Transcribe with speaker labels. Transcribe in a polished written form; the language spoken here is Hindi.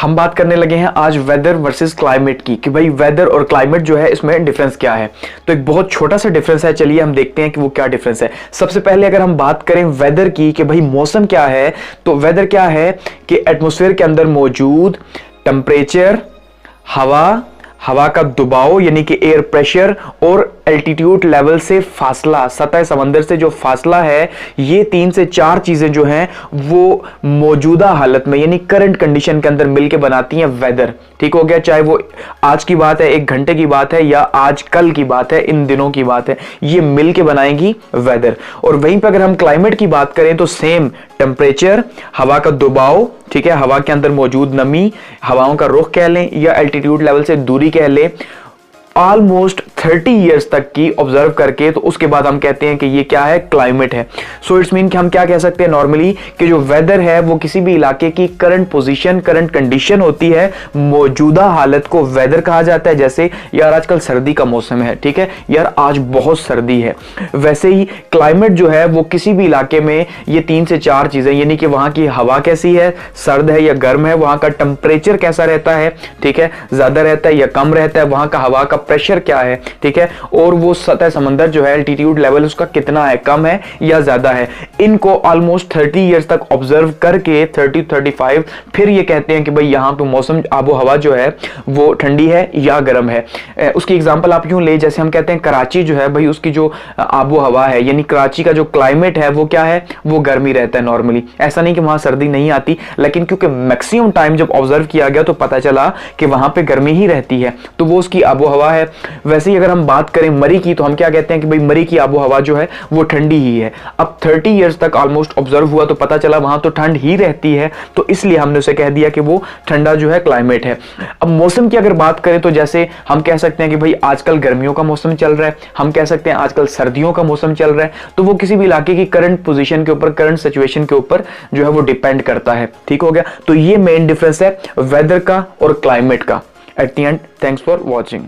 Speaker 1: हम बात करने लगे हैं आज वेदर वर्सेस क्लाइमेट की, कि भाई वेदर और क्लाइमेट जो है इसमें डिफरेंस क्या है। तो एक बहुत छोटा सा डिफरेंस है, चलिए हम देखते हैं कि वो क्या डिफरेंस है। सबसे पहले अगर हम बात करें वेदर की कि भाई मौसम क्या है, तो वेदर क्या है कि एटमॉस्फेयर के अंदर मौजूद टेम्परेचर, हवा का दबाव यानी कि एयर प्रेशर और एल्टीट्यूड लेवल से फासला, सतह समंदर से जो फासला है, ये 3 से 4 चीजें जो हैं वो मौजूदा हालत में यानी करंट कंडीशन के अंदर मिलके बनाती हैं वेदर। ठीक हो गया, चाहे वो आज की बात है, 1 घंटे की बात है, या आज कल की बात है, इन दिनों की बात है, ये मिलके बनाएंगी वेदर। और वहीं पर अगर हम क्लाइमेट की बात करें तो सेम टेम्परेचर, हवा का दबाव, ठीक है, हवा के अंदर मौजूद नमी, हवाओं का रुख कह लें या एल्टीट्यूड लेवल से दूरी कह लें, ऑलमोस्ट 30 ईयर्स तक की ऑब्जर्व करके, तो उसके बाद हम कहते हैं कि ये क्या है, क्लाइमेट है। सो इट्स मीन कि हम क्या कह सकते हैं नॉर्मली कि जो वेदर है वो किसी भी इलाके की करंट पोजीशन, करंट कंडीशन होती है, मौजूदा हालत को वेदर कहा जाता है। जैसे यार आजकल सर्दी का मौसम है, ठीक है, यार आज बहुत सर्दी है, वैसे ही क्लाइमेट जो है वो किसी भी इलाके में ये 3 से 4 चीजें, यानी कि वहां की हवा कैसी है, सर्द है या गर्म है, वहां का टेम्परेचर कैसा रहता है, ठीक है, ज्यादा रहता है या कम रहता है, वहां का हवा का प्रेशर क्या है, ठीक है, और वो सतह समंदर जो है एल्टीट्यूड लेवल उसका कितना है, कम है या ज्यादा है। इनको ऑलमोस्ट 30 ईयर्स तक ऑब्जर्व करके 30-35 फिर ये कहते हैं कि भाई यहाँ पे मौसम आबो हवा जो है वो ठंडी है या गर्म है। उसकी एग्जांपल आप यूं ले, जैसे हम कहते हैं कराची जो है भाई उसकी जो आबो हवा है यानी कराची का जो क्लाइमेट है वो क्या है, वो गर्मी रहता है नॉर्मली। ऐसा नहीं कि वहां सर्दी नहीं आती, लेकिन क्योंकि मैक्सिमम टाइम जब ऑब्जर्व किया गया तो पता चला कि वहां पे गर्मी ही रहती है, तो वो उसकी आबो हवा है। वैसे ही अगर हम बात करें मरी की, तो हम क्या कहते हैं कि भाई मरी की आबो हवा जो है वो ठंडी ही है। अब 30 इयर्स तक ऑलमोस्ट ऑब्जर्व हुआ तो पता चला वहां तो ठंड ही रहती है, तो इसलिए हमने उसे कह दिया कि वो ठंडा जो है क्लाइमेट है। अब मौसम की अगर बात करें तो जैसे हम कह सकते हैं कि भाई आजकल गर्मियों का मौसम चल रहा है, हम कह सकते हैं आजकल सर्दियों का मौसम चल रहा है, तो वो किसी भी इलाके की करंट पोजीशन के ऊपर, करंट सिचुएशन के ऊपर जो है वो डिपेंड करता है। ठीक हो गया, तो ये मेन डिफरेंस है वेदर का और क्लाइमेट का। At the end, thanks for watching.